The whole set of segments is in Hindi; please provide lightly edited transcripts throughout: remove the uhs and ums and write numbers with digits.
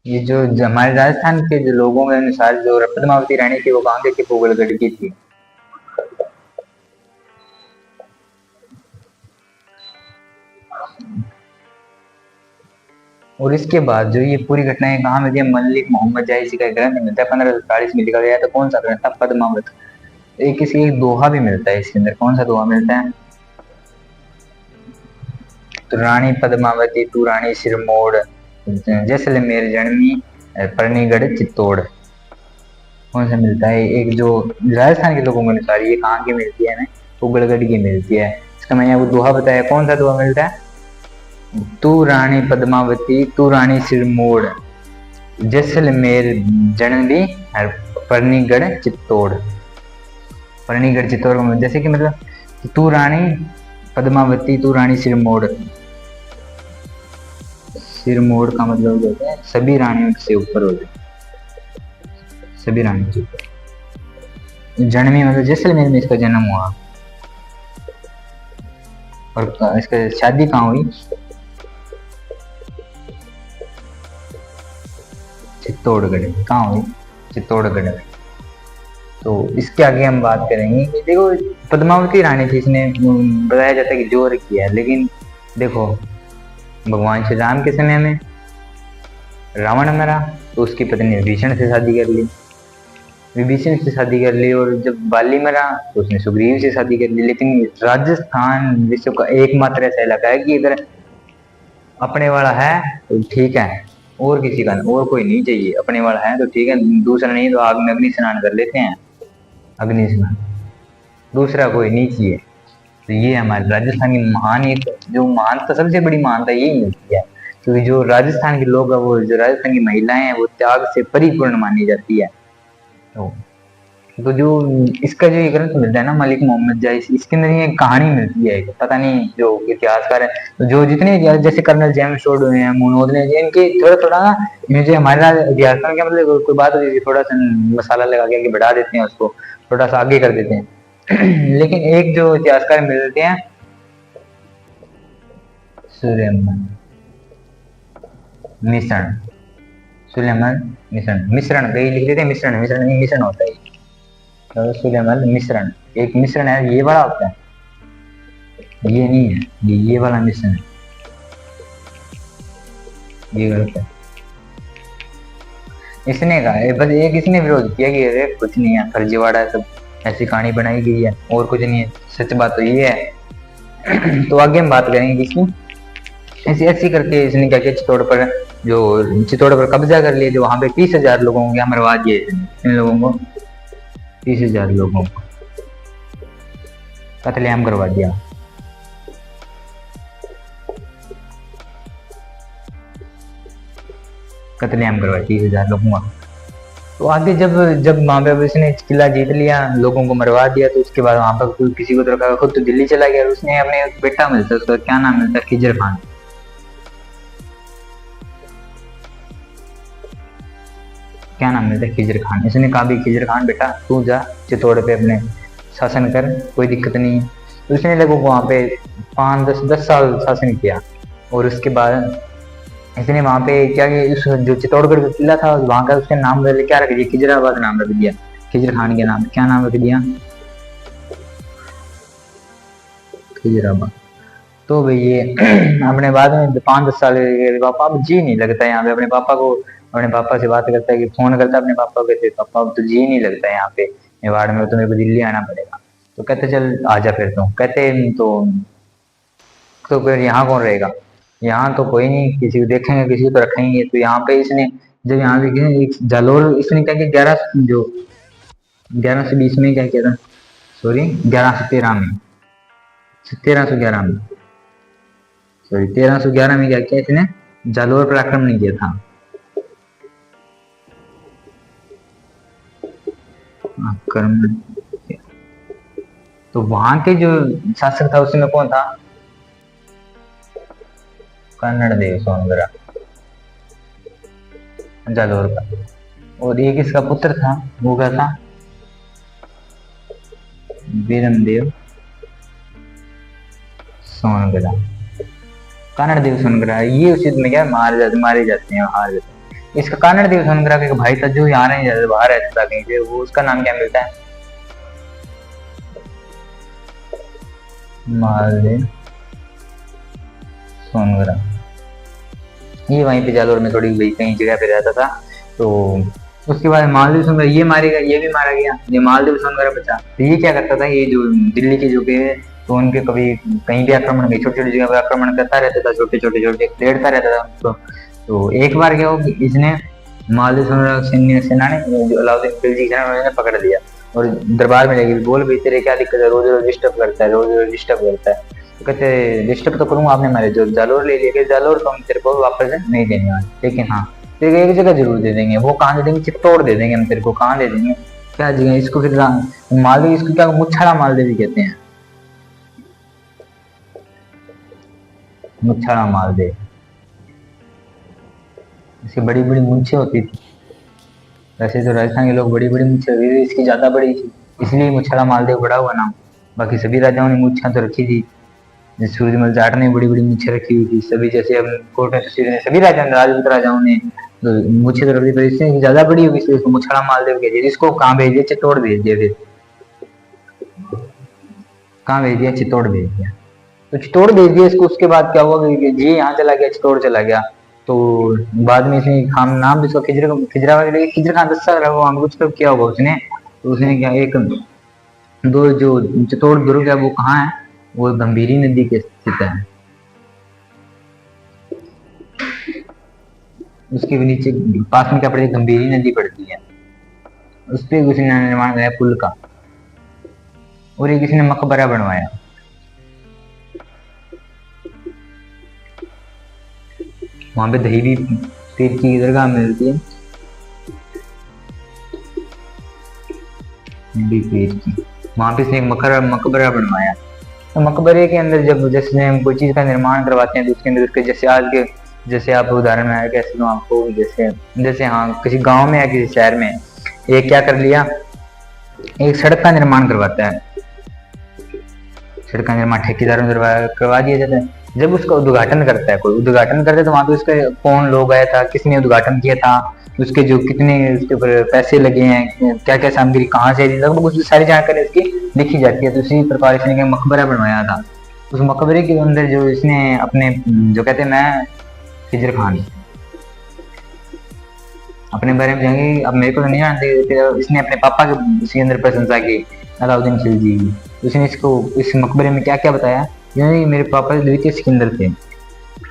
ये जो हमारे राजस्थान के जो लोगों के अनुसार जो पद्मावती रानी थी वो कहाँ की थी? पुगलगढ़ की थी। और इसके बाद जो ये पूरी घटनाएं कहाँ मिलती है? मलिक मोहम्मद जायसी का एक ग्रंथ मिलता है 1540 में लिखा गया। तो कौन सा ग्रंथ था? पद्मावत। एक किसी एक दोहा भी मिलता है इसके अंदर। कौन सा दोहा मिलता है? तो रानी पद्मावती तू रानी सिरमौर, जैसलमेर जनमी, परनीगढ़ चित्तौड़। कौन सा मिलता है? एक जो राजस्थान के लोगों के अनुसार ये कहाँ की मिलती है? हमें पुगलगढ़ की मिलती है। इसका मैंने आपको दोहा बताया। कौन सा दोहा मिलता है? तू रानी पद्मावती तू रानी सिरमौर, जैसलमेर जननी, परनीगढ़ चित्तौड़। परनीगढ़ चित्तौड़ का जैसे कि मतलब तू रानी पद्मावती तू रानी सिरमौर। सिरमौर का मतलब होता है सभी रानियों से ऊपर हो जाए, सभी रानियों से ऊपर। जन्मी मतलब जैसलमेर में इसका जन्म हुआ। और इसका शादी कहाँ हुई? चित्तौड़गढ़। कहाँ हुई? चित्तौड़गढ़ में। तो इसके आगे हम बात करेंगे कि देखो पद्मावती रानी थी, इसने बताया जाता है कि जोर किया, लेकिन देखो भगवान श्री राम के समय में रावण मरा तो उसकी पत्नी विभीषण से शादी कर ली, विभीषण से शादी कर ली। और जब बाली मरा तो उसने सुग्रीव से शादी कर ली। लेकिन राजस्थान विश्व का एकमात्र ऐसा इलाका है कि अगर अपने वाला है तो ठीक है, और किसी का और कोई नहीं चाहिए। अपने वाला है तो ठीक है, दूसरा नहीं तो आग में अग्नि स्नान कर लेते हैं। अग्नि स्नान, दूसरा कोई नहीं चाहिए। तो ये हमारे राजस्थान की महान, एक जो महानता, सबसे बड़ी महानता यही मिलती है। क्योंकि जो राजस्थान के लोग है, वो जो राजस्थान की महिलाएं हैं, वो त्याग से परिपूर्ण मानी जाती है। तो जो इसका जो ये ग्रंथ मिलता है ना, मलिक मोहम्मद जायसी, इसके अंदर ये कहानी मिलती है। पता नहीं जो इतिहासकार है, तो जो जितने जैसे कर्नल जेम्स टोड हुए हैं, मुनोद ने, इनके थोड़ा थोड़ा ना, मुझे हमारे इतिहासकार क्या मतलब कोई बात होती है थोड़ा सा मसाला लगा के बढ़ा देते हैं उसको, थोड़ा सा आगे कर देते हैं। लेकिन एक जो इतिहासकार मिलते हैं, सुलेमान मिश्रण, सुलेमान मिश्रण, मिश्रण कई लिख देते हैं, मिश्रण, मिश्रण नहीं, मिश्रण होता है। तो सुलेमान मिश्रण, एक मिश्रण है, ये बड़ा होता है, ये नहीं है, ये वाला मिश्रण है, ये गलत है। इसने कहा है, बस एक इसने विरोध किया कि अरे कुछ नहीं है, फर्जीवाड़ा है सब, ऐसी कहानी बनाई गई है और कुछ नहीं है, सच बात तो ये है। तो आगे हम बात करेंगे इसकी। ऐसी ऐसी करके इसने क्या किया, चित्तौड़ पर कब्जा कर लिया। जो वहां पे 30,000 लोगों को मरवा दिए इन लोगों को, 30,000 लोगों को कत्लेआम करवा दिया। कत्लेआम करवा 30,000 लोगों का। तो आगे जब जब वहां पे उसने किला जीत लिया, लोगों को मरवा दिया, तो उसके बाद वहां पर कोई किसी को तो रखा, खुद तो दिल्ली चला गया। उसने अपने एक बेटा मिलता है, उसका क्या नाम मिलता है? खिजर खान। क्या नाम मिलता है? खिजर खान। इसने कहा भी खिजर खान बेटा तू जा चित्तौड़ पे अपने शासन कर, कोई दिक्कत नहीं है। तो उसने लोगों को वहां पे 5 10 10 साल शासन किया। और उसके बाद इसने वहां पे क्या कि उस जो चित्तौड़गढ़ का किला था वहां का उसने नाम क्या रख दिया? खिजराबाद नाम रख दिया। खिजर खान के नाम क्या नाम रख दिया? खिजराबाद। तो भाई ये अपने बाद में 5 10 साल के पापा, अब जी नहीं लगता यहाँ पे अपने पापा को। अपने पापा से बात करता है कि फोन करता है अपने पापा को, कहते पापा अब तो जी नहीं लगता यहाँ पे मेवाड़ में, तो मेरे को दिल्ली आना पड़ेगा। तो कहते चल आजा फिर। तो कहते तो फिर यहाँ कौन रहेगा? यहाँ तो कोई नहीं, किसी को देखेंगे, किसी को तो रखेंगे। तो यहाँ पे इसने जब यहाँ पे एक जालोर, इसने क्या किया 1120 में क्या किया था? सॉरी 1113 में, 1311 में, सॉरी 1311 में क्या किया इसने? जालोर पर आक्रमण किया था। आक्रमण। तो वहां के जो शासक था उसमें कौन था? कन्नड़ देव सोनगरा, जालोर का। और ये किसका पुत्र था? वो क्या था? वीरमदेव सोनगरा, कन्नड़ देव सोनगरा। ये उस युद्ध में क्या मारे जाते हैं, हार जाते हैं। इसका कारण देव सोनग्रा का एक भाई था जो यहाँ नहीं जाता, बाहर रहता था कहीं से, वो उसका नाम क्या मिलता है? मालदेव सोनग्रा। ये वहीं पे जालोर में थोड़ी वही कहीं जगह पे रहता था। तो उसके बाद मालदेव सोनग्रा ये मारेगा, ये भी मारा गया, ये मालदेव सोनग्रा बचा। तो ये क्या करता था, ये जो दिल्ली के जो के, तो उनके कभी कहीं भी आक्रमण, कहीं छोटी छोटी जगह पर आक्रमण करता रहता था, छोटे छोटे छोटे लेटता रहता था उनको। तो एक बार क्या हो कि इसने मालदेव सोनग्रा सेना ने जो अलाउद्दीन खिलजी सेना उन्होंने पकड़ लिया और दरबार में लेके बोल भाई तेरे क्या दिक्कत है, रोज रोज डिस्टर्ब करता है, रोज रोज डिस्टर्ब करता है। तो कहते डिस्टर्ब तो करूंगा, आपने हमारे जो जालोर ले लिया, जालोर तो हम तेरे को वापस नहीं देने वाले, लेकिन हाँ तेरे एक जगह जरूर दे देंगे। वो कहाँ दे देंगे? चित्तौड़ दे देंगे हम तेरे को। कहाँ दे देंगे? क्या जगह इसको? फिर मालदेव, इसको क्या मुच्छड़ा मालदेव भी कहते हैं, मुच्छड़ा मालदेव। इसकी बड़ी बड़ी मूंछें होती थी। वैसे तो राजस्थान के लोग बड़ी बड़ी मूंछें होती थी, इसकी ज्यादा बड़ी थी, इसलिए मुच्छड़ा मालदेव पड़ा हुआ नाम। बाकी सभी राजाओं ने मूंछें तो रखी थी। सूर्यमल जाट ने बड़ी बड़ी मूछें रखी हुई थी, सभी जैसे हम कोट ने, सभी राजा राजपूत राजाओं ने तो मूछें तो रखी, पर इससे ज्यादा बड़ी होगी इसलिए इसको मुछड़ा मालदेव कहते हैं। इसको कहाँ भेज दिया? चित्तौड़ भेज दिया। फिर कहाँ भेज दिया? चित्तौड़ भेज दिया। तो चित्तौड़ भेज दिया इसको। उसके बाद क्या हुआ कि जी यहाँ चला गया, चित्तौड़ चला गया। तो बाद में इसने खाम नाम भी इसका खिजरा वगैरह, खिजर खान दस्ता रहा, वो कुछ तो किया होगा उसने। तो उसने क्या, एक दो जो चित्तौड़ दुर्ग है वो कहाँ है? वो गंभीरी नदी के स्थित है। उसके भी नीचे पास में क्या पड़ती है? गंभीरी नदी पड़ती है। उस पर किसी ने निर्माण कराया पुल का, और ये किसी ने मकबरा बनवाया। वहां पे दहीवी पीर की दरगाह मिलती है, पीर की। वहां पे इसने एक मकबरा बनवाया। तो मकबरे के अंदर जब जैसे हम कोई चीज का निर्माण करवाते हैं तो उसके अंदर उसके जैसे आज के, जैसे आप उदाहरण में आया कैसे दूं आपको, जैसे जैसे हाँ किसी गांव में या किसी शहर में एक क्या कर लिया, एक सड़क का निर्माण करवाता है। सड़क का निर्माण ठेकेदारों द्वारा करवा दिया जाता है। जब उसका उद्घाटन करता है, कोई उद्घाटन करता है, तो वहां पे उसका कौन लोग आया था, किसने उद्घाटन किया था, उसके जो कितने उसके ऊपर पैसे लगे हैं, क्या क्या सामग्री कहाँ से, लगभग उसकी सारी जानकारी उसकी लिखी जाती है। तो इसी प्रकार इसने मकबरा बनवाया था। उस मकबरे के अंदर जो इसने अपने जो कहते हैं, मैं खिजर खान अपने बारे में जाएंगे, अब मेरे को तो नहीं जानते, इसने अपने पापा के इसके अंदर प्रशंसा की, अलाउद्दीन खिलजी। उसने इसको इस मकबरे में क्या क्या बताया, यानी मेरे पापा द्वितीय सिकंदर थे,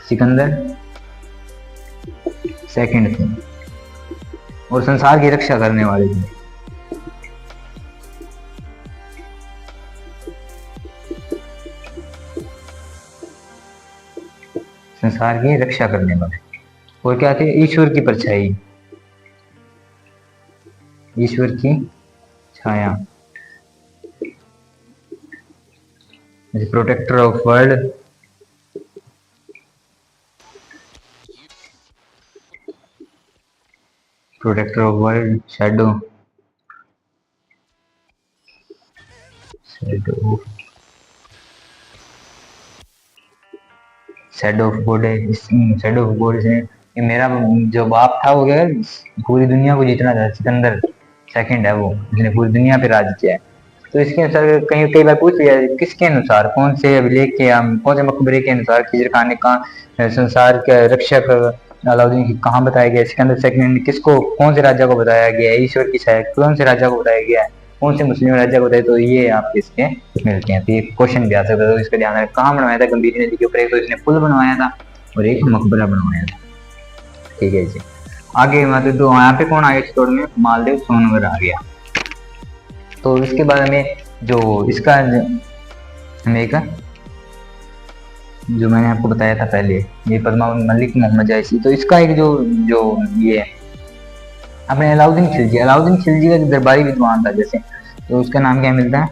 सिकंदर सेकंड थे, और संसार की रक्षा करने वाले थे। संसार की रक्षा करने वाले, और क्या थे? ईश्वर की परछाई, ईश्वर की छाया, protector of world, protector of world, shadow, shadow, shadow of God है। शैडो ऑफ गॉड से मेरा जो बाप था वो क्या पूरी दुनिया को जीतना था, सिकंदर सेकंड है वो, जिसने पूरी दुनिया पे राज किया है। तो इसके अनुसार कई बार पूछ लिया किसके अनुसार, कौन से अभिलेख के, कौन से मकबरे के अनुसार खिजर खान ने कहा संसार के रक्षक अलाउद्दीन की कहाँ बताया गया, सिकंदर सेकंड किसको, कौन से राजा को बताया गया है, ईश्वर की छाया कौन से राजा को बताया गया है, कौन से मुस्लिम राजा को बताया। तो ये आपके इसके मिलते हैं। तो ये क्वेश्चन भी आ सकता है, तो इसका ध्यान रखें। कहाँ बनवाया था? गंभीरी नदी के ऊपर। एक तो इसने पुल बनवाया था और एक मकबरा बनवाया था। ठीक है जी, आगे मतलब तो यहाँ पे कौन आ गया चित्तौड़ में? मालदेव सोनगर आ गया। तो इसके बाद हमें जो इसका हमें का जो मैंने आपको बताया था पहले, ये पद्मावत मलिक मोहम्मद जायसी, तो इसका एक जो जो ये अपने अलाउद्दीन खिलजी, अलाउद्दीन खिलजी का जो दरबारी विद्वान था जैसे, तो उसका नाम क्या मिलता है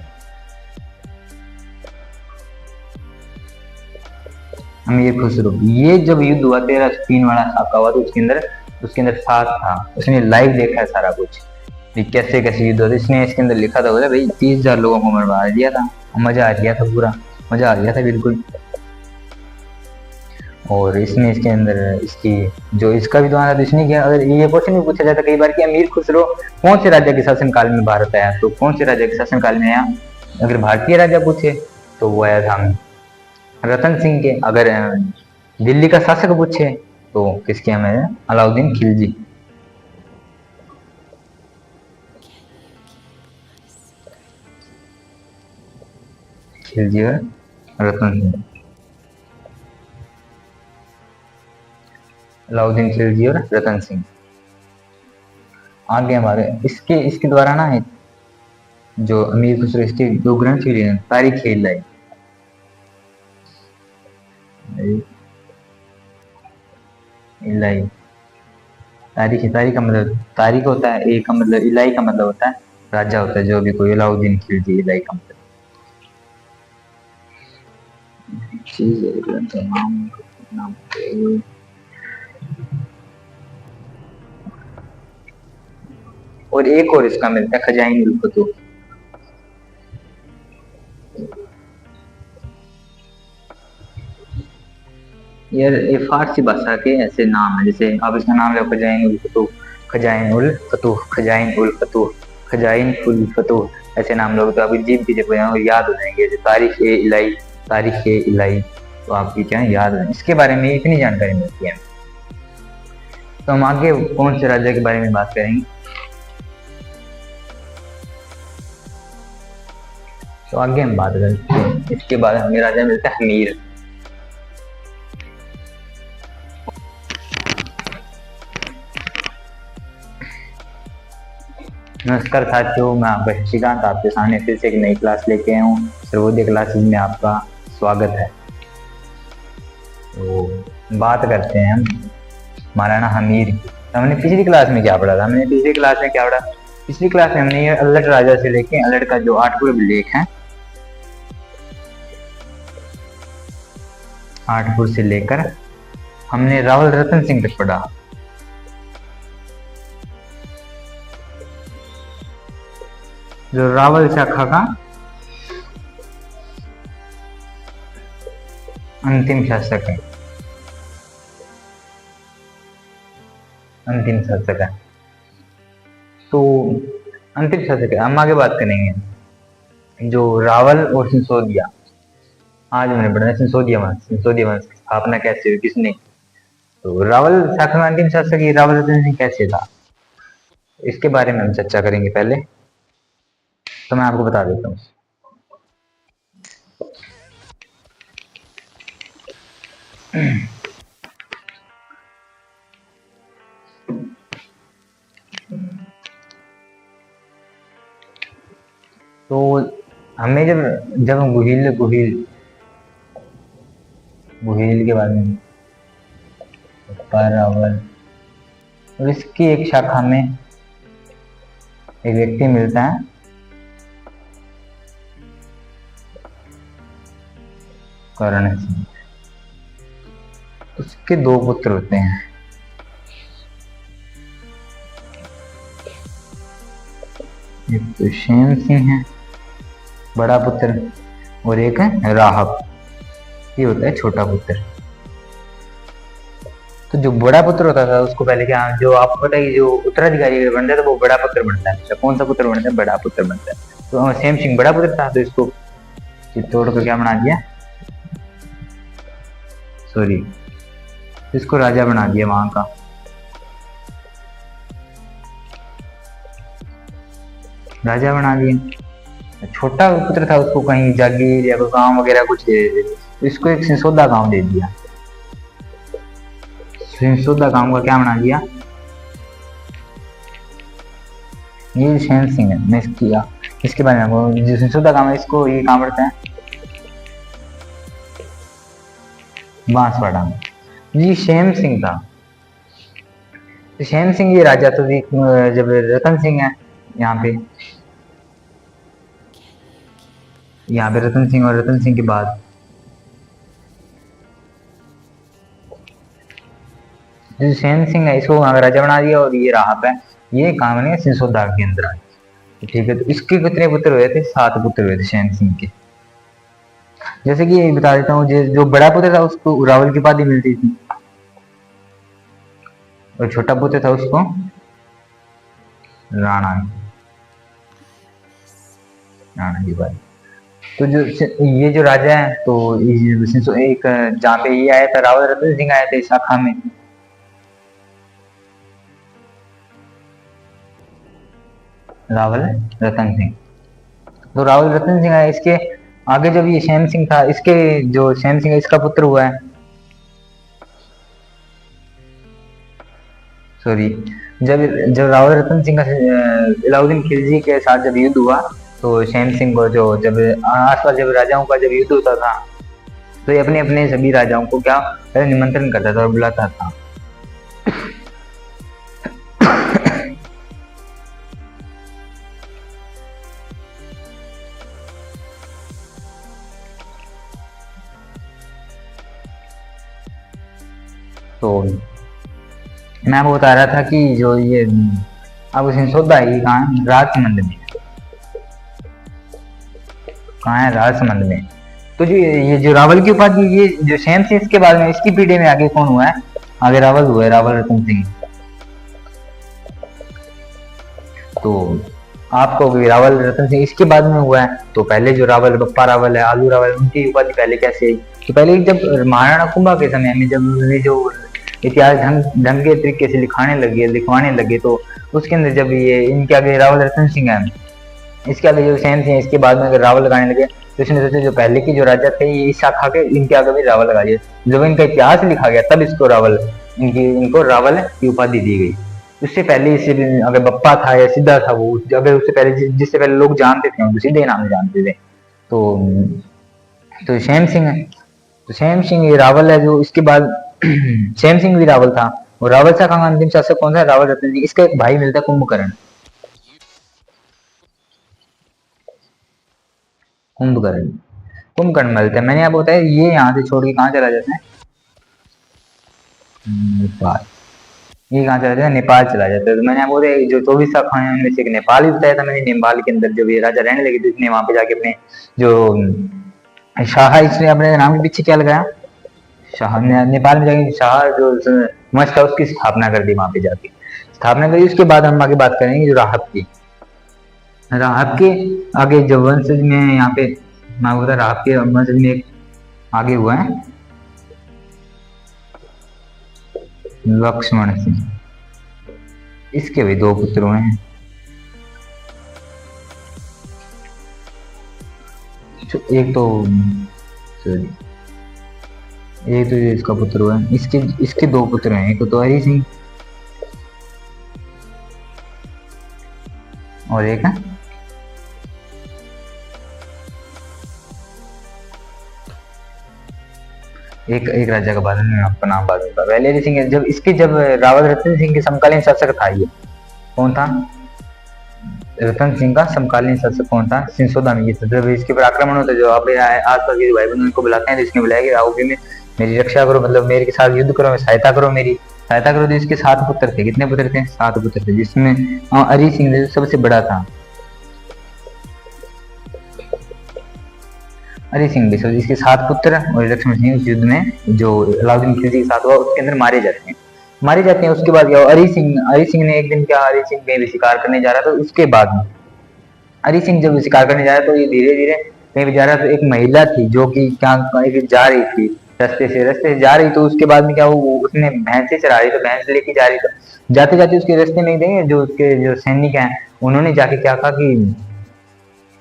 अमीर खुसरो। ये जब युद्ध हुआ 1303 वाला साका हुआ, तो उसके अंदर साथ था, उसने लाइव देखा है सारा कुछ, कैसे कैसे युद्ध होता। इसने इसके अंदर लिखा था, बोला भाई 30,000 लोगों को मरवा दिया था, मजा आ गया था, पूरा मजा आ गया था बिल्कुल। और इसने इसके अंदर इसकी जो इसका विद्वान था तो इसने किया। अगर ये क्वेश्चन भी पूछा जाता कई बार कि अमीर खुसरो कौन से राजा के शासनकाल में भारत आया, तो कौन से राजा के शासनकाल में आया? अगर भारतीय राजा पूछे तो वो आया था रतन सिंह के। अगर दिल्ली का शासक पूछे तो किसके हमें अलाउद्दीन खिलजी। खिलजी और रतन सिंह, अलाउद्दीन खिलजी और रतन सिंह। आगे हमारे इसके इसके द्वारा ना जो अमीर खुसरो इसके जो ग्रंथ लिए तारीख लाई, इलाई तारीख का मतलब तारीख होता है, एक का मतलब इलाई का मतलब होता है राजा होता है, जो भी कोई अलाउद्दीन खिलजी इलाई का मतलब चीज है। नाम और एक और इसका मिलता है खजाइन उल फतूह। यार ये फारसी भाषा के ऐसे नाम है, जैसे आप इसका नाम लो खजाइन उल फतूह, खजाइन उल फतूह, खजाइन उल फतूह, खजाइन उल फतूह, ऐसे नाम लोग तो अभी जीप की जब याद हो जाएंगे। जैसे तारीख ए इलाई, तारीख ए इलाई, तो आपकी क्या है याद है। इसके बारे में इतनी जानकारी मिलती है। तो हम आगे कौन से राजा के बारे में बात करेंगे? तो आगे हम बात करते हैं, इसके बाद हमें राजा मिलता है हमीर। नमस्कार साथियों, मैं आपका शशिकांत आपके सामने फिर से एक नई क्लास लेके आया हूँ। सर्वोदय क्लासेस में आपका स्वागत है। तो बात करते हैं हम महाराणा हमीर की। हमने पिछली क्लास में क्या पढ़ा था? पिछली क्लास में हमने ये अल्लड़ राजा से लेके अल्लड़ का जो 8 पूर्व लेख है, 8 से लेकर हमने रावल रतन सिंह तक पढ़ा। जो रावल शाखा का अंतिम शासक है, तो अंतिम शासक है। हम आगे बात करेंगे जो रावल और सिसोदिया। आज मैंने पढ़ा सिसोदिया वंश की स्थापना कैसे हुई, किसने? तो रावल शाखा का अंतिम शासक ये रावल रतन सिंह कैसे था, इसके बारे में हम चर्चा करेंगे। पहले तो मैं आपको बता देता हूँ। तो हमें जब हम गुहिल के बारे में रावल और इसकी एक शाखा में एक व्यक्ति मिलता है करण सिंह। उसके 2 पुत्र होते हैं, एक तो शेम सिंह है बड़ा पुत्र, और एक है राहब, ये होता है छोटा पुत्र। तो जो बड़ा पुत्र होता था उसको पहले क्या, जो आपको पता है जो उत्तराधिकारी बनता है तो वो बड़ा पुत्र बनता है। कौन सा पुत्र बनता है? बड़ा पुत्र बनता है। तो शेम सिंह बड़ा पुत्र था, तो इसको चित्तौड़ को क्या बना दिया, इसको राजा बना दिया वहां का। राजा बना दिया। छोटा पुत्र था उसको कहीं जागीर या कोई गांव वगैरह कुछ दे दिया, तो इसको एक सिसोदा गांव दे दिया। सिसोदा गांव का क्या बना दिया? ये शेम सिंह है। मैं इसके बारे में जो सिसोदा गांव है इसको ये कहाँ पड़ता है? बांसवाड़ा में। ये शेम सिंह था। तो शेम सिंह ये राजा तो जब रतन सिंह है यहाँ पे रतन सिंह, और रतन सिंह के बाद जो शेम सिंह है इसको राजा बना दिया, और ये राहब है ये कहाँ बने? सिसोदा के अंदर। ठीक है, तो इसके कितने पुत्र हुए थे? 7 पुत्र हुए थे शेम सिंह के। जैसे कि ये बता देता हूँ, जो बड़ा पुत्र था उसको रावल की उपाधि मिलती थी, और छोटा पुत्र था उसको राणा, राणा की उपाधि। तो जो ये जो राजा है, तो एक जहाँ पे ये आया था, रावल रतन सिंह आया था इस शाखा में। रावल रतन सिंह, तो रावल रतन सिंह आया, इसके आगे जब ये श्याम सिंह था, इसके जो श्याम सिंह है इसका पुत्र हुआ है, सॉरी, जब जब रावल रतन सिंह का अलाउद्दीन खिलजी के साथ जब युद्ध हुआ, तो श्याम सिंह को जो जब आसपास जब राजाओं का जब युद्ध होता था, तो ये अपने अपने सभी राजाओं को क्या निमंत्रण करता था और बुलाता था। तो मैं आपको बता रहा था कि जो ये अब सिंसोदा है, कहाँ है? राजसमंद में, कहाँ है? राजसमंद में। तो जो ये जो रावल की उपाधि, ये जो श्याम सिंह इसके बाद में इसकी पीढ़ी में आगे कौन हुआ है? आगे रावल हुआ है, रावल रतन सिंह। तो आपको भी रावल रतन सिंह इसके बाद में हुआ है, तो पहले जो रावल, बप्पा रावल है, आलू रावल, उनकी उपाधि पहले कैसे आई? तो पहले जब महाराणा कुंभा के समय में जब ये जो इतिहास ढंग ढंग के तरीके से लिखवाने लगे, तो उसके अंदर जब ये इनके आगे रावल रतन सिंह है, इसके आगे जो सैन सिंह, इसके बाद में अगर रावल लगाने लगे, तो इसने सोचा जो पहले की जो राजा थे ये इस शाखा के, इनके आगे भी रावल लगा दिया। जब इनका इतिहास लिखा गया तब इसको रावल, इनको रावल की उपाधि दी गई। उससे पहले इसे अगर बप्पा था या सिद्धा था, वो अगर उससे पहले जिससे पहले लोग जानते थे उनको सीधे नाम से जानते थे। तो श्याम सिंह है, तो श्याम सिंह ये रावल है, जो इसके बाद श्याम सिंह भी रावल था, और रावल शाखा का अंतिम शासक कौन था? रावल रतन सिंह। इसका एक भाई मिलता है कुंभकर्ण, कुंभकर्ण, कुंभकर्ण मिलता है। मैंने आपको बताया ये यहाँ से छोड़ के कहाँ चला जाता है? नेपाल। ये कहाँ चला जाता है? नेपाल चला जाता है। तो मैंने आपको बताया जो 24 शाखाएं हैं उनमें से एक नेपाल भी बताया था मैंने। नेपाल के अंदर जब ये राजा रहने लगे, तो इसने वहां पे जाके अपने जो शाह, इसने अपने नाम के पीछे क्या लगाया? शाह। नेपाल में जाके शाह जो वंश था उसकी स्थापना कर दी, वहां पे जाके स्थापना करी। उसके बाद हम आगे बात करेंगे जो राहत की, राहत के आगे जो वंशज में यहाँ पे मैं बता, राहत के वंशज में एक आगे हुआ है लक्ष्मण सिंह। इसके भी दो पुत्र हुए हैं, एक तो सॉरी, एक तो इसका पुत्र हुआ है, इसके इसके दो पुत्र हैं, एक तो हरि सिंह और एक है एक राजा का बाद में आपका नाम बाद में पहले हरि सिंह। जब इसके जब रावल रतन सिंह के समकालीन शासक था, ये कौन था? रतन सिंह का समकालीन शासक कौन था? सिंसोदा में। ये जब इसके पर आक्रमण होता है, जो आप आसपास के भाई बहनों को बुलाते हैं, तो इसने बुलाया कि आओ भी मेरी रक्षा करो, मतलब मेरे के साथ युद्ध करो, सहायता करो, मेरी सहायता करो। तो इसके 7 पुत्र थे। कितने पुत्र थे? 7 पुत्र थे, जिसमें हरि सिंह सबसे बड़ा था। हरि सिंह भी सब, इसके 7 पुत्र और लक्ष्मण सिंह उस युद्ध में जो अलाउद्दीन खिलजी के साथ हुआ उसके अंदर मारे जाते हैं। उसके बाद क्या? हरि सिंह ने एक दिन क्या, हरि सिंह कहीं भी शिकार करने जा रहा था, उसके बाद में हरि सिंह जब शिकार करने जा रहा, तो ये धीरे धीरे कहीं भी जा रहा, तो एक महिला थी जो कि क्या जा रही थी रास्ते से जा रही, तो उसके बाद में क्या हुआ, उसने भैंसे चरा रही, तो भैंस लेके जा रही, तो जाते जाते उसके रास्ते में देंगे जो उसके जो सैनिक हैं, उन्होंने जाके क्या कहा कि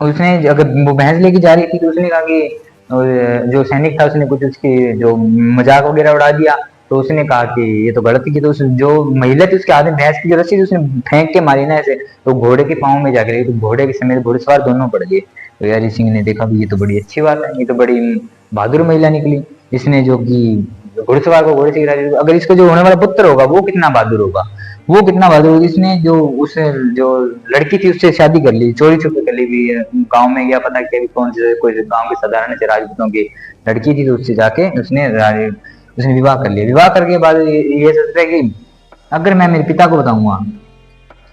उसने, अगर वो भैंस लेके जा रही थी, तो उसने कहा कि जो सैनिक था उसने कुछ उसकी जो मजाक वगैरह उड़ा दिया, तो उसने कहा कि ये तो गलत की, तो जो महिला थी उसके हाथ में भैंस की जो रस्सी थी उसने फेंक के मारी ना ऐसे, तो घोड़े के पाँव में जाकर लगी, तो घोड़े के समेत घोड़सवार दोनों पड़ गए। तो हरि सिंह ने देखा भी ये तो बड़ी अच्छी बात है, ये तो बड़ी बहादुर महिला निकली, इसने जो कि घुड़सवार को घोड़े से गिरा दिया। अगर इसका जो होने वाला पुत्र होगा वो कितना बहादुर होगा, वो कितना बहादुर होगा। इसने जो उस जो लड़की थी उससे शादी कर ली, चोरी छुपे कर ली भी, गांव में गया, पता क्या कौन से कोई गांव के साधारण से राजपूतों की लड़की थी, तो उससे जाके उसने विवाह कर लिया। विवाह करके बाद ये सोचता है कि अगर मैं मेरे पिता को बताऊंगा,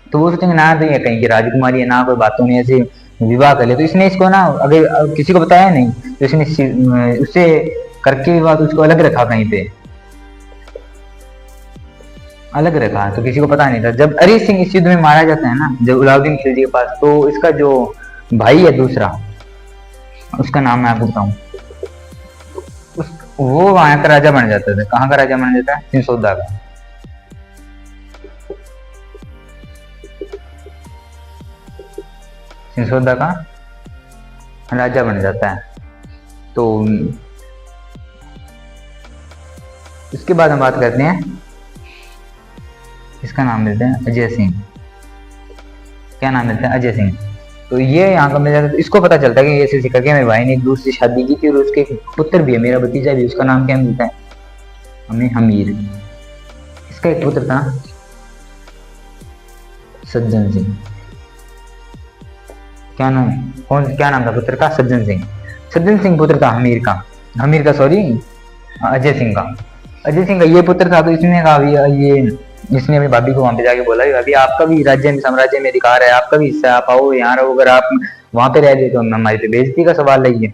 तो वो सोचेंगे ना तो ये कहीं की राजकुमारी है, ना कोई बातों नहीं ऐसी विवाह कर लिया। तो इसने इसको ना अगर किसी को बताया नहीं, तो इसने उससे करके विवाह तो उसको अलग रखा, कहीं पे अलग रखा, तो किसी को पता नहीं था। जब अरिजीत सिंह इस युद्ध में मारा जाता है ना, जब अलाउद्दीन खिलजी के पास, तो इसका जो भाई है दूसरा, उसका नाम मैं आपको बताऊं, वो वहां का राजा बन जाता था। कहाँ का राजा बन जाता है? सिंसोदा का। सिंसोदा का राजा बन जाता है। तो इसके बाद हम बात करते हैं, इसका नाम मिलते हैं अजय सिंह। क्या नाम मिलता है? अजय सिंह। तो ये यहाँ का मिल जाता है। तो इसको पता चलता है कि ये ऐसे करके मेरे भाई ने एक दूसरी शादी की थी, और उसके एक पुत्र भी है, मेरा भतीजा भी। उसका नाम क्या मिलता है हमें? हमीर। इसका एक पुत्र था सज्जन सिंह। क्या नाम था पुत्र का? सज्जन सिंह। सज्जन सिंह पुत्र था हमीर का। हमीर का, सॉरी, अजय सिंह का। अजय सिंह का ये पुत्र था। तो इसने कहा ये इसने अपनी भाभी को वहां पे जाके बोला, भाभी आपका भी राज्य में, साम्राज्य में अधिकार है, आपका भी हिस्सा, आप आओ यहाँ रहो, अगर आप वहां पे रह गए तो हमारी पे बेइज्जती का सवाल है।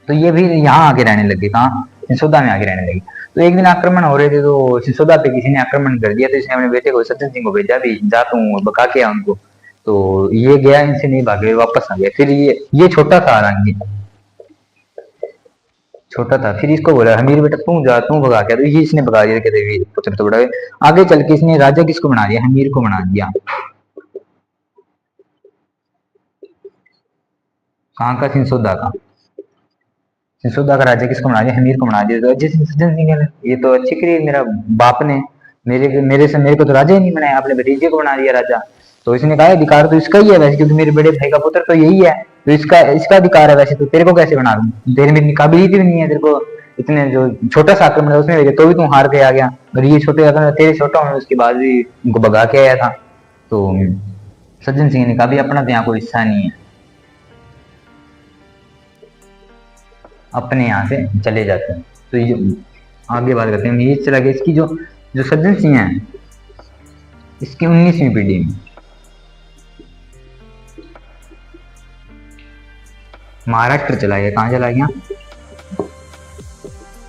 तो ये भी यहाँ आके रहने लगे। कहाँ? सिसोदा में आके रहने लगे। तो एक दिन आक्रमण हो रहे थे, तो सिसोदा पे किसी ने आक्रमण कर दिया। तो इसने अपने बेटे को, सज्जन सिंह को भेजा, भी जा तू बका के आ उनको। तो ये गया, इनसे नहीं भागे, वापस आ गया। फिर ये छोटा था हालांकि, छोटा था। फिर इसको बोला, हमीर बेटा तू जा, तू भगा के। तो ये इसने भगा दिया, कहते पुत्र तो बड़ा है। आगे चल के इसने राजा किसको बना दिया? हमीर को बना दिया। कहाँ का? सिंसोदा का। सिसोदा का राजा किसको बना दिया? हमीर को बना दिया। तो अजय सिंह, सज्जन सिंह ने, ये तो अच्छी करी मेरा बाप ने, मेरे को तो राजा ही नहीं बनाया, आपने भतीजे को बना दिया राजा। तो इसने कहा अधिकार तो इसका ही है वैसे, क्योंकि मेरे बड़े भाई का पुत्र तो यही है, तो इसका इसका अधिकार है वैसे, तो तेरे को कैसे बना दूं? तेरे में इतनी काबिलियत भी नहीं है, तेरे को इतने जो छोटा सा आक्रमण है उसमें भेजे, तो भी तू हार के आ गया। और ये छोटे आक्रमण तेरे छोटा होने उसके बाद भी उनको भगा के आया था। तो सज्जन सिंह ने कहा भी अपना तो यहाँ कोई हिस्सा नहीं है, अपने यहाँ से चले जाते हैं। तो ये आगे बात करते हैं, ये चला गया। इसकी जो जो सज्जन सिंह है, इसकी 19वीं पीढ़ी में महाराष्ट्र चला गया। कहाँ चला गया?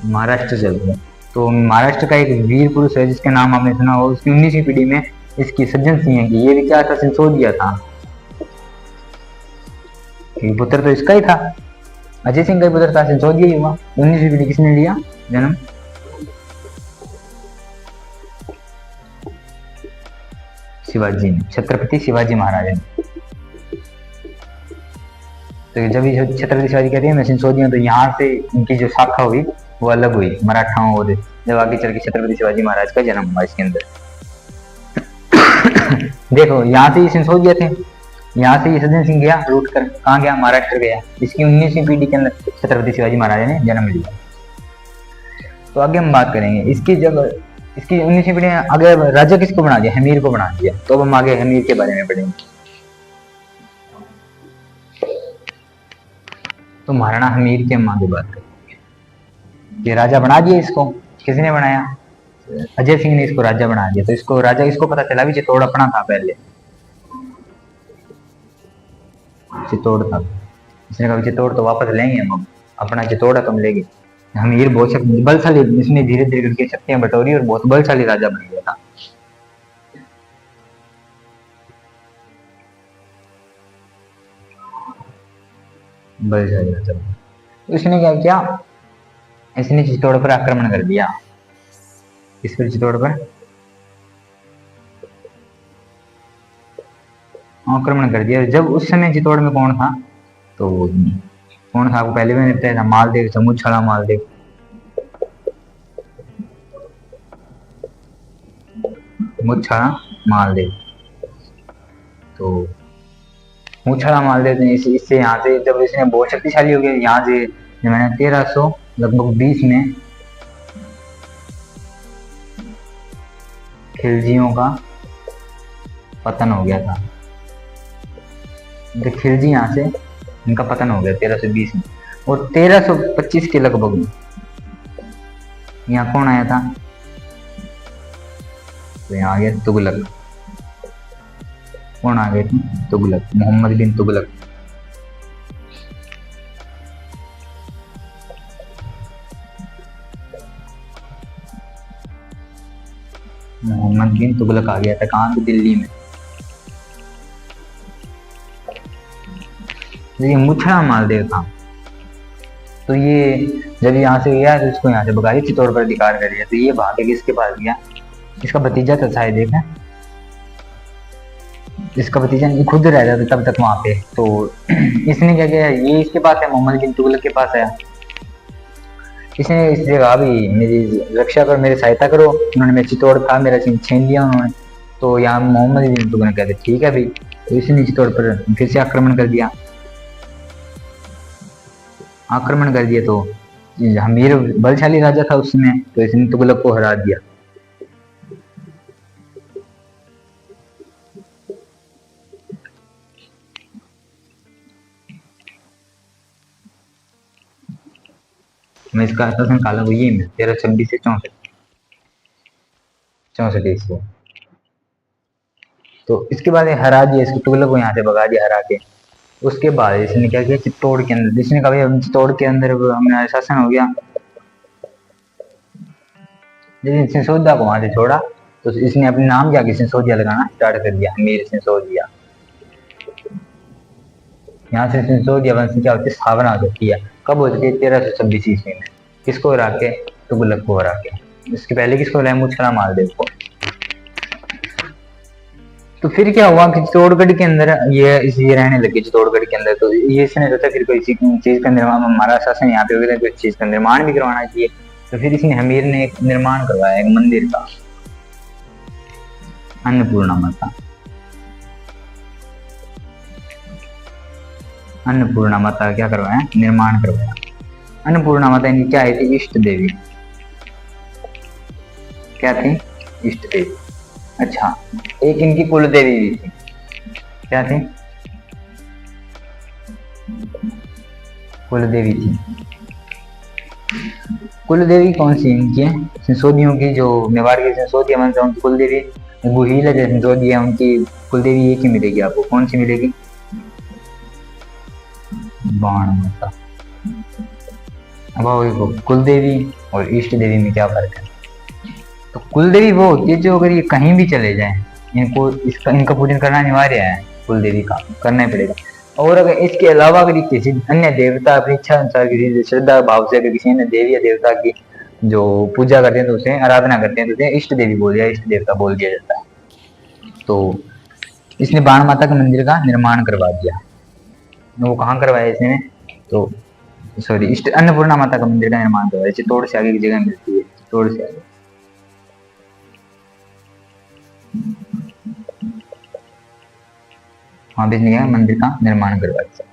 महाराष्ट्र चल गया। तो महाराष्ट्र का एक वीर पुरुष है जिसका नाम आपने सुना हो, उसकी 19वीं पीढ़ी में इसकी सज्जन सिंह की। ये भी क्या था? सिंसोदिया था। पुत्र तो इसका ही था, अजय सिंह का पुत्र था, सिंसोदिया ही हुआ। 19वीं पीढ़ी किसने लिया जन्म? शिवाजी ने, छत्रपति शिवाजी महाराज ने। तो जब ये छत्रपति शिवाजी कहते हैं मैं सिंसोदिया, तो यहाँ से इनकी जो शाखा हुई वो अलग हुई मराठाओं, और जब आगे चल के छत्रपति शिवाजी महाराज का जन्म हुआ इसके अंदर। देखो यहाँ से ये सिंसोदिया थे, यहाँ से ये सज्जन सिंह गया रूट कर, कहाँ गया? महाराष्ट्र गया। इसकी 19वीं पीढ़ी के अंदर छत्रपति शिवाजी महाराज ने जन्म लिया। तो आगे हम बात करेंगे इसकी, जब इसकी 19वीं पीढ़ी में आगे राजा किसको बना दिया? हमीर को बना दिया। तो अब हम आगे हमीर के बारे में पढ़ेंगे। तो महाराणा हमीर की हम आगे बात करेंगे। ये राजा बना दिया इसको, किसने बनाया? अजय सिंह ने इसको राजा बना दिया। तो इसको राजा, इसको पता चला भी चित्तौड़ अपना था पहले, चित्तौड़ था। इसने कहा चित्तौड़ तो वापस लेंगे हम, अपना चित्तौड़ है तुम लेंगे। हमीर बहुत बलशाली, इसने धीरे धीरे करके शक्तियां बटोरी और बहुत बलशाली राजा बन गया था। बलशाली राजा। तो इसने क्या किया? इसने चित्तौड़ पर आक्रमण कर दिया। इस पर चित्तौड़ पर आक्रमण कर दिया। जब उस समय चित्तौड़ में कौन था? तो कौन था? आपको पहले भी बताया था, मालदेव, समुच्छला मालदेव। मुच्छला मालदेव। तो मुच्छला मालदेव ने इससे यहाँ से, जब इसने बहुत शक्तिशाली हो गया, यहाँ से मैंने 1300 लगभग 20 में खिलजियों का पतन हो गया था। खिलजी यहाँ से इनका पतन हो गया 1320 में। और 1325 के लगभग में यहाँ कौन आया था? तो यहाँ आ गया तुगलक। कौन आ गए थे? तुगलक, मोहम्मद बिन तुगलक। बिन तुगलक आ गया था कहाँ पे, दिल्ली में। ये मुछड़ा मालदेव था। तो ये जब यहाँ से गया तो इसको यहाँ से भगा दिया, चित्तौड़ पर अधिकार कर लिया। तो ये भाग के किसके पास गया, इसका भतीजा था शायद, देखा इसका भतीजा नहीं, खुद रहता था तब तक वहां पे। तो इसने क्या किया, ये इसके पास है, मोहम्मद बिन तुगलक के पास आया। इसने इस जगह अभी मेरी रक्षा करो, मेरी सहायता करो। उन्होंने, मैं चित्तौड़ था, मेरा छीन लिया उन्होंने। तो यहाँ मोहम्मद बिन तुगलक कहते ठीक है भाई। तो इसने चित्तौड़ पर फिर से आक्रमण कर दिया। तो हमीर बलशाली राजा था उसमें, तो इसने तुगलक को हरा दिया। मैं इसका शासन काल वो ये में 1326 से 64 ईस्वी। तो इसके बाद हरा दिया इसको, तुगलक को यहाँ से भगा दिया हरा के। उसके बाद इसने क्या किया, चित्तौड़ के अंदर, जिसने कहा चित्तौड़ के अंदर हमारा शासन हो गया। लेकिन सिसोदिया को वहां से छोड़ा, तो इसने अपने नाम जाके सिसोदिया लगाना स्टार्ट कर दिया, अमीर सिसोदिया। यहाँ से सिसोदिया वंश की क्या होती है, स्थापना हो जाती है। कब होती है, 1326 ईस्वी में। किसको हरा के, तुगलक को हरा के। इसके पहले किसको हराया, मुछड़ा मालदेव को। तो फिर क्या हुआ कि चित्तौड़गढ़ के अंदर ये रहने लगे चित्तौड़गढ़ के अंदर। तो ये इसने सोचा फिर कोई चीज का निर्माण, हमारा शासन यहाँ पे हो गया, कोई चीज का निर्माण भी करवाना चाहिए। तो फिर इसने हमीर ने एक निर्माण करवाया, एक मंदिर का, अन्नपूर्णा माता। अन्नपूर्णा माता क्या करवाया, निर्माण करवाया। अन्नपूर्णा माता इनकी क्या थी, इष्ट देवी। क्या थी, इष्ट देवी। अच्छा, एक इनकी कुल देवी भी थी। क्या थी, कुल देवी थी। कुल देवी कौन सी इनकी है, सिसोदियों की, जो मेवाड़ के सिसोदिया वंश है उनकी कुल देवी। गुहील है जो सिसोदिया, उनकी कुल देवी एक ही मिलेगी आपको। कौन सी मिलेगी, बाण माता। अब कुल देवी और इष्ट देवी में क्या फर्क है। तो कुल देवी वो होती है जो अगर ये कहीं भी चले जाएं, इनका पूजन करना अनिवार्य है, कुल देवी का करना ही पड़ेगा। और अगर इसके अलावा अगर किसी अन्य देवता अपनी इच्छा अनुसार, किसी श्रद्धा भाव से अगर किसी अन्य देवी या देवता की जो पूजा करते हैं, तो उसे आराधना करते हैं, तो उसे इष्ट देवी बोल दिया, इष्ट देवता बोल दिया जाता है। तो इसने बाण माता के मंदिर का निर्माण करवा दिया। वो कहाँ करवाया इसने, तो सॉरी, इष्ट अन्नपूर्णा माता का मंदिर का निर्माण करवाया। चित्तौड़ से आगे की जगह मिलती है, चित्तौड़ से आगे। वहां पे मंदिर का निर्माण करवा दिया।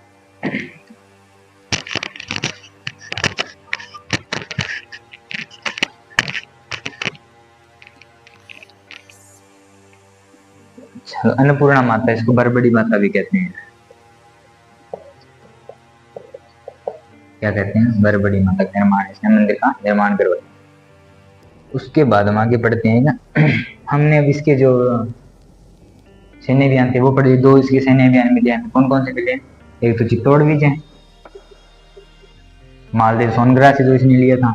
अन्नपूर्णा माता, इसको बरबड़ी माता भी कहते हैं। क्या कहते हैं, बरबड़ी माता का निर्माण, इसने मंदिर का निर्माण करवाया। उसके बाद हम आगे बढ़ते हैं ना। हमने अब इसके जो सैन्य अभियान थे वो पढ़े, दो इसके सैन्य अभियान मिले हैं। कौन कौन से मिले, एक तो चित्तौड़ विजय, मालदेव सोनग्राह से जो इसने लिया था।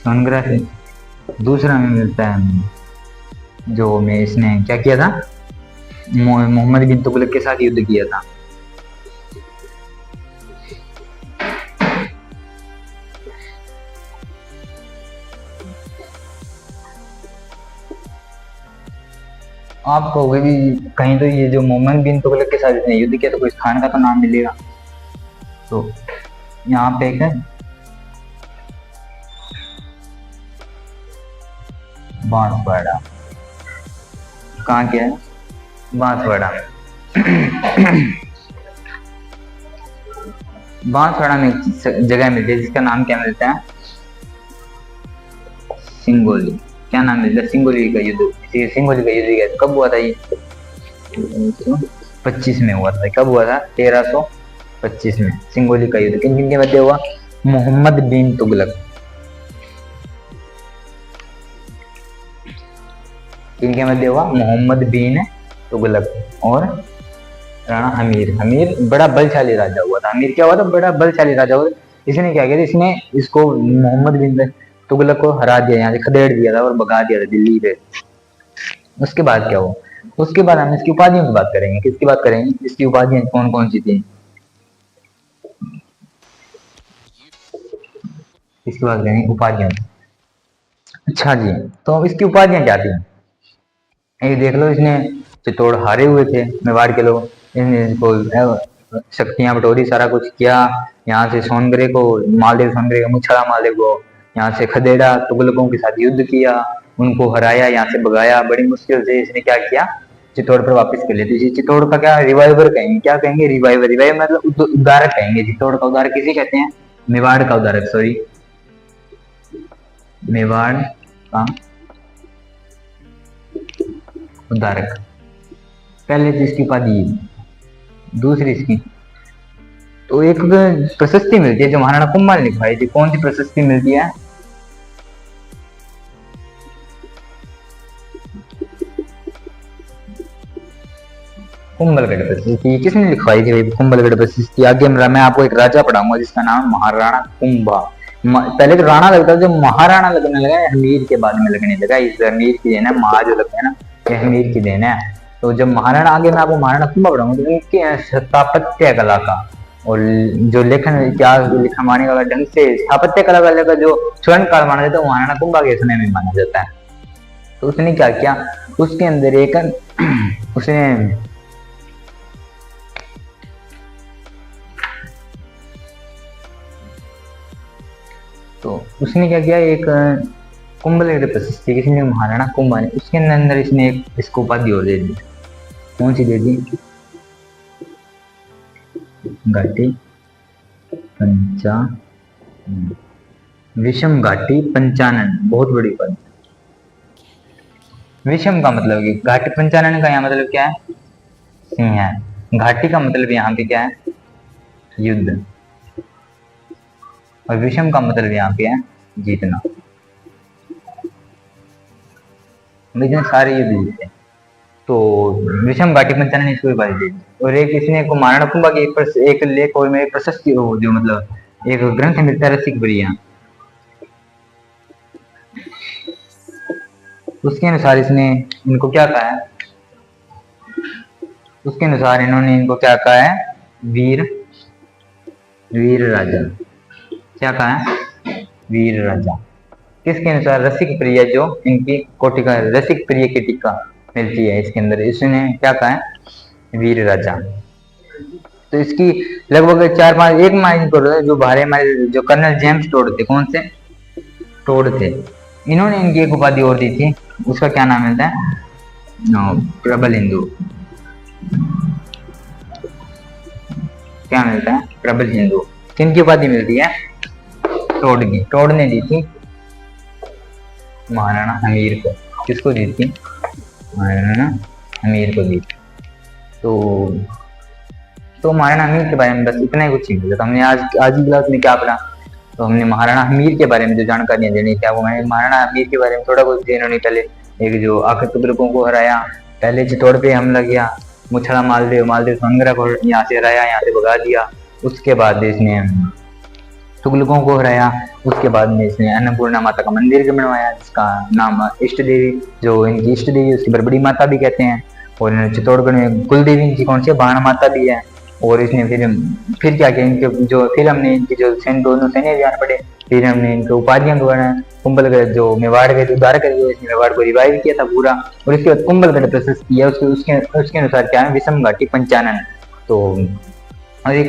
सोनग्राह से। दूसरा में मिलता है जो में इसने क्या किया था, मोहम्मद बिन तुगलक के साथ युद्ध किया था। आप कहोगे भी कहीं तो ये जो मोहम्मद बिन तुगलक के साथ इसने युद्ध किया, तो कोई स्थान का तो नाम मिलेगा। तो यहाँ पे एक है बांसवाड़ा। कहाँ क्या है, बांसवाड़ा में। बांसवाड़ा में जगह मिलती है जिसका नाम क्या मिलता है, सिंगोली। क्या नाम मिलता है, सिंगोली का युद्ध। सिंगोली का युद्ध कब हुआ था, ये 25 में हुआ था। कब हुआ था, 1325 में सिंगोली का युद्ध। किन किन के मध्य हुआ, मोहम्मद बिन तुगलक। किनके मध्य हुआ, मोहम्मद बिन तुगलक और राणा हमीर। हमीर बड़ा बलशाली राजा हुआ था। हमीर क्या हुआ था, बड़ा बलशाली राजा हुआ था। इसने क्या किया था, इसने इसको मोहम्मद बिन तुगलक को हरा दिया, यहाँ से खदेड़ दिया था और भगा दिया था दिल्ली से। उसके बाद क्या हुआ, उसके बाद हम इसकी उपाधियों की बात करेंगे। किसकी बात करेंगे, इसकी उपाधियां कौन कौन सी थी, इसकी बात करेंगे उपाधियां। अच्छा जी, तो इसकी उपाधियां क्या थी, ये देख लो। इसने चित्तौड़ हारे हुए थे मेवाड़ के लोग, इसने इसको शक्तियां बटोरी, सारा कुछ किया। यहाँ से सोनगरे को, मालदेव सोनगरे का मुछड़ा मालदेव को यहाँ से खदेड़ा, तुगलकों के साथ युद्ध किया, उनको हराया, यहाँ से भगाया। बड़ी मुश्किल से इसने क्या किया, चित्तौड़ पर वापस कर लिया। तो चित्तौड़ का क्या रिवाइवर कहेंगे, क्या कहेंगे, रिवाइवर। रिवाइवर मतलब उद्धारक कहेंगे। चित्तौड़ का उद्धारक किसे कहते हैं, मेवाड़ का उद्धारक, सॉरी, मेवाड़ का उद्धारक। पहले तो इसकी उपाधि, दूसरी इसकी तो एक प्रशस्ति मिलती है जो महाराणा कुंभा ने लिखवाई थी। कौन सी प्रशस्ति मिलती है, कुंभलगढ़ प्रशस्ति। किसने लिखवाई थी भाई कुंभलगढ़ प्रशस्ति, आगे मैं आपको एक राजा पढ़ाऊंगा जिसका नाम महाराणा कुंभा। पहले तो राणा लगता था, जब महाराणा लगने लगा, हमीर के बाद में लगने लगा। इस हमीर की देन है, महा जो लगता है ना, ये हमीर की देन है। तो जब महाराणा, आगे मैं आपको महाराणा कुंभा पढ़ाऊंगा, तो इनके स्थापत्य कला का और जो लेखन इतिहास लिखन माने का ढंग से स्थापत्य कला का जो स्वर्ण काल माना जाता है, वो महाराणा कुंभा के समय में माना जाता है। तो उसने क्या किया, उसके अंदर एक उसने तो उसने क्या किया, एक कुंभलगढ़ प्रशस्ति किसी ने, महाराणा कुंभा ने, उसके अंदर इसने एक इसको उपाधि और दे दी। कौन सी दे दी, घाटी पंचा विषम घाटी पंचानन, बहुत बड़ी उपाधि। विषम का मतलब कि घाटी, पंचानन का यहाँ मतलब क्या है, सिंह है। घाटी का मतलब यहाँ पे क्या है, युद्ध। और विषम का मतलब यहाँ पे है जीतना, इतने सारे युद्ध जीते। तो विषम घाटी पंचानन इसको भी बाजी दी। और एक इसने को महाराणा कुंभा की एक लेख और में एक प्रशस्ति हो, जो मतलब एक ग्रंथ मिलता है रसिक बरिया, उसके अनुसार इसने इनको क्या कहा है, उसके अनुसार इन्होंने इनको क्या कहा है, वीर, वीर राजा। क्या कहा है, वीर राजा। किसके अनुसार, रसिक प्रिय, जो इनकी कोटि का रसिक प्रिय की टीका मिलती है इसके अंदर, इसने क्या कहा है, वीर राजा। तो इसकी लगभग 4-5 एक माइन पर जो भारे हमारे जो कर्नल जेम्स टोड थे, कौन से टोड थे, इन्होंने इनकी एक उपाधि और दी थी, उसका क्या नाम मिलता है, प्रबल हिंदू। क्या मिलता है, प्रबल हिंदू। किनकी उपाधि मिलती है, टोड की। टोड ने दी थी महाराणा हमीर को। किसको दी थी, महाराणा हमीर को दी थी। तो महाराणा हमीर के बारे में बस इतना ही कुछ सीख लिया। तो हमने आज की क्लास में क्या पढ़ा, तो हमने महाराणा हमीर के बारे में जो जानकारियां देनी क्या, वो मैंने महाराणा हमीर के बारे में थोड़ा कुछ दिया। इन्होंने पहले एक जो आखिर तुगलकों को हराया, पहले चित्तौड़ पे हमला किया, मुछड़ा मालदेव सोनगरा को यहाँ से हराया, यहाँ से भगा दिया। उसके बाद इसने तुगलकों को हराया। उसके बाद में इसने अन्नपूर्णा माता का मंदिर बनवाया, जिसका नाम इष्ट देवी, जो इनकी इष्ट देवी उसकी बड़ी माता भी कहते हैं। और चित्तौड़गढ़ में कुल देवी जी कौन सी, बाण माता भी है। और इसने फिर क्या किया, इनके जो फिर हमने इनकी जो दोनों सैन्य जान पड़े, फिर हमने इनके उपाधियां दोबारा, कुंभलगढ़ जो मेवाड़ के उद्धार कर, इसने मेवाड़ को रिवाइव किया था पूरा। और इसके बाद कुंभलगढ़ प्रशस्ति है, उसके अनुसार क्या है, विषम घाटी पंचानन। तो और एक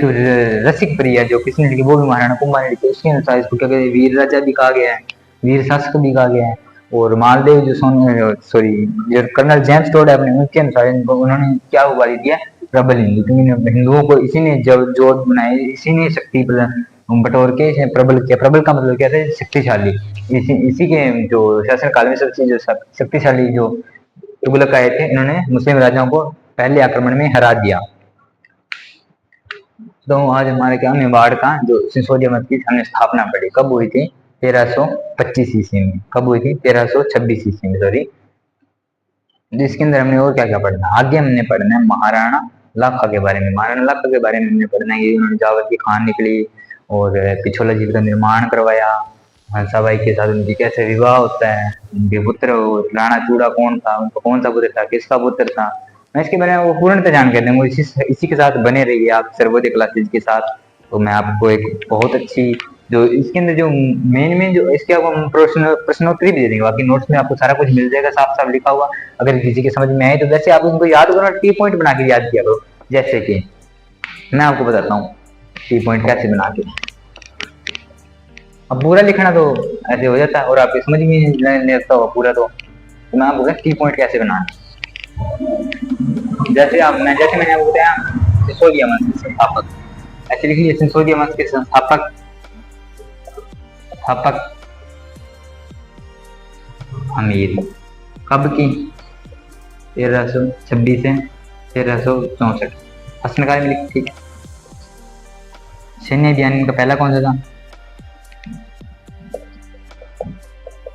रसिक प्रिया जो किसने लिखी, वो भी महाराणा कुंभा ने लिखी। उसके अनुसार इसको क्या कहते हैं, वीर राजा भी कहा गया है, वीर शासक भी कहा गया है। और मालदेव जो जो कर्नल जेम्स टोड है अपने, उनके अनुसार इनको उन्होंने क्या उपाधि दिया, प्रबल हिंदू। क्योंकि हिंदुओं को इसी ने जब जोत बनाए, इसी ने शक्ति बटोर के इसे प्रबल किया। प्रबल का मतलब क्या था, शक्तिशाली। इसी के जो शासन काल में सबसे जो शक्तिशाली जो तुगलक आए थे, इन्होंने मुस्लिम राजाओं को पहले आक्रमण में हरा दिया। तो आज हमारे क्या, मेवाड़ का जो सिसोदिया मत की हमने स्थापना पढ़ी, कब हुई थी, 1325 ईस्वी में। कब हुई थी, 1326 ईस्वी में, सॉरी। इसके अंदर हमने और क्या क्या पढ़ना, आगे हमने पढ़ना है महाराणा लाखा के बारे में। महाराणा लाखा के बारे में हमने पढ़ना है, उन्होंने जावर की खान निकली, और पिछोला जी का निर्माण करवाया। हंसाबाई के साथ उनकी कैसे विवाह होता है, उनके पुत्र राणा चूड़ा कौन था, उनका कौन सा पुत्र था, किसका पुत्र था, मैं इसके बारे में वो पूर्णतः जानकारी दूंगा। इसी के साथ बने रहिए आप सर्वोदय क्लासेज के साथ। तो मैं आपको एक बहुत अच्छी जो इसके अंदर जो मेन मेन जो इसके आपको हम प्रश्नोत्तरी भी दे देंगे, बाकी नोट्स में आपको सारा कुछ मिल जाएगा साफ साफ लिखा हुआ। अगर किसी के समझ में आए तो वैसे आप उनको याद करो, टी पॉइंट बना के याद किया करो। जैसे कि मैं आपको बताता हूँ टी पॉइंट कैसे बना के। अब पूरा लिखना तो ऐसे हो जाता है और आपके समझ में नहीं आता होगा पूरा, तो मैं आपको टी पॉइंट कैसे बनाना। जैसे मैंने आपको बताया सिसोदिया वंश के संस्थापक, ऐसे लिख लीजिए सिसोदिया वंश के संस्थापक अमीर कब की 1326 से 1364 प्रश्नकाल में लिखी। ठीक है, सैन्य अभियान इनका पहला कौन सा था?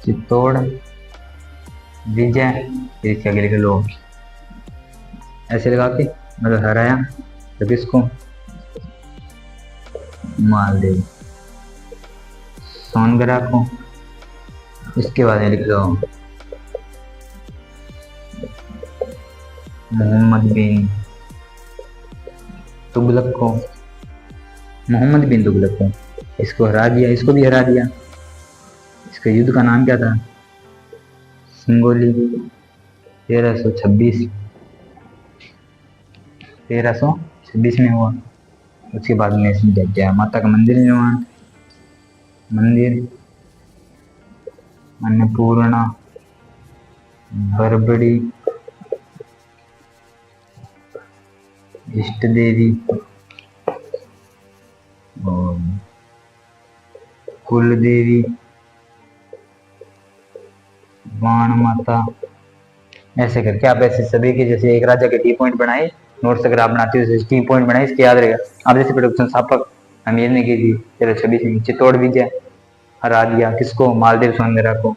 चित्तौड़ विजय। फिर इसके आगे लिख लो ऐसे लगा के, मतलब हराया तो किसको? मालदेव सोनगरा को। इसके बाद लिख लो मोहम्मद बिन तुगलक को। इसको हरा दिया, इसको भी हरा दिया। इसके युद्ध का नाम क्या था? सिंगोली। 1326 में हुआ। उसके बाद में इसमें क्या किया? माता का मंदिर निर्माण, अन्नपूर्णा, बरबड़ी, इष्ट देवी और कुल देवी, बाण माता, ऐसे करके आप ऐसे सभी के जैसे एक राजा के टी पॉइंट बनाए। नोट्स अगर आप बनाते हो टी पॉइंट बनाए, इसके याद रहेगा। आप जैसे प्रोडक्शन संस्थापक अमीर ने की थी 1326 में, चित्तौड़ विजय हरा दिया किसको? मालदेव सोनगरा को।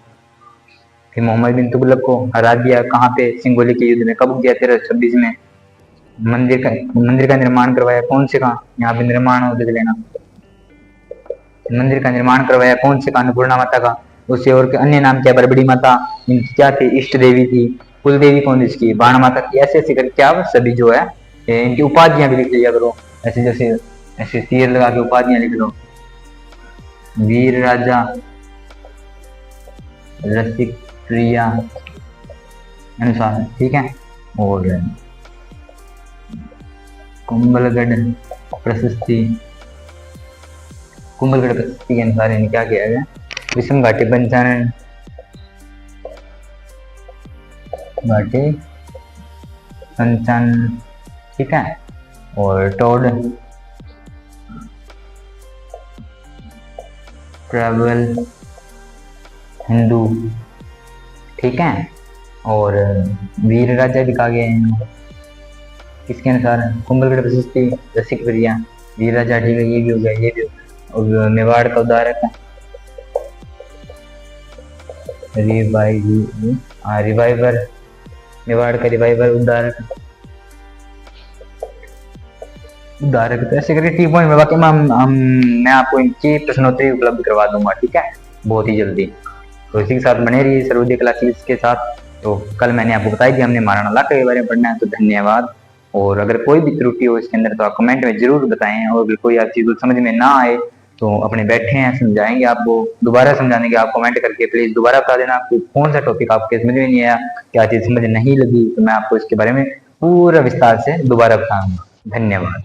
फिर मोहम्मद बिन तुगलक को हरा दिया कहाँ पे? सिंगोली के युद्ध में। कब किया? 1326 में। मंदिर का निर्माण करवाया कौन से का? यहाँ पे निर्माण हो देख लेना। मंदिर का निर्माण करवाया कौन से का? अन्नपूर्णा माता का। उससे और अन्य नाम क्या? बरबड़ी माता इनकी क्या थी? इष्ट देवी थी। कुल देवी कौन इसकी? बाण माता की। ऐसे ऐसे करके आप सभी जो है इनकी उपाधियां भी लिख लिया करो। ऐसे जैसे ऐसे तीर लगा के उपाधियां लिख लो। वीर राजा, रसिक प्रिया अनुसार, ठीक है। और कुंभलगढ़ प्रशस्ति के अनुसार इन्हें क्या किया गया? विषम घाटी पंचानन ठीक है। और टोड ट्रैवल हिंदू, ठीक है। और वीर राजा भी कहा गया है किसके अनुसार? कुंभलगढ़ प्रशस्ति, रसिक प्रिया, वीर राजा, ठीक है। ये भी हो गया, ये भी हो गया। और मेवाड़ का उदाहरक रिवाइवर, मेवाड़ का रिवाइवर उदाहरक। तो ऐसे करके टी पॉइंट में बाकी मैं आपको इनकी प्रश्नोत्तरी उपलब्ध करवा दूंगा, ठीक है, बहुत ही जल्दी। तो इसी के साथ बने रहिए सर्वोदय क्लासेस के साथ। तो कल मैंने आपको बताया कि हमने महाराणा लाखा के बारे में पढ़ना है। तो धन्यवाद। और अगर कोई भी त्रुटि हो इसके अंदर तो आप कमेंट में जरूर बताएं। और अगर कोई आप चीज समझ में ना आए तो अपने बैठे हैं, समझाएंगे आपको, दोबारा समझाने के। आप कमेंट करके प्लीज दोबारा बता देना आपको कौन सा टॉपिक आपके समझ में नहीं आया, क्या चीज समझ नहीं लगी, तो मैं आपको इसके बारे में पूरा विस्तार से दोबारा बताऊंगा। धन्यवाद।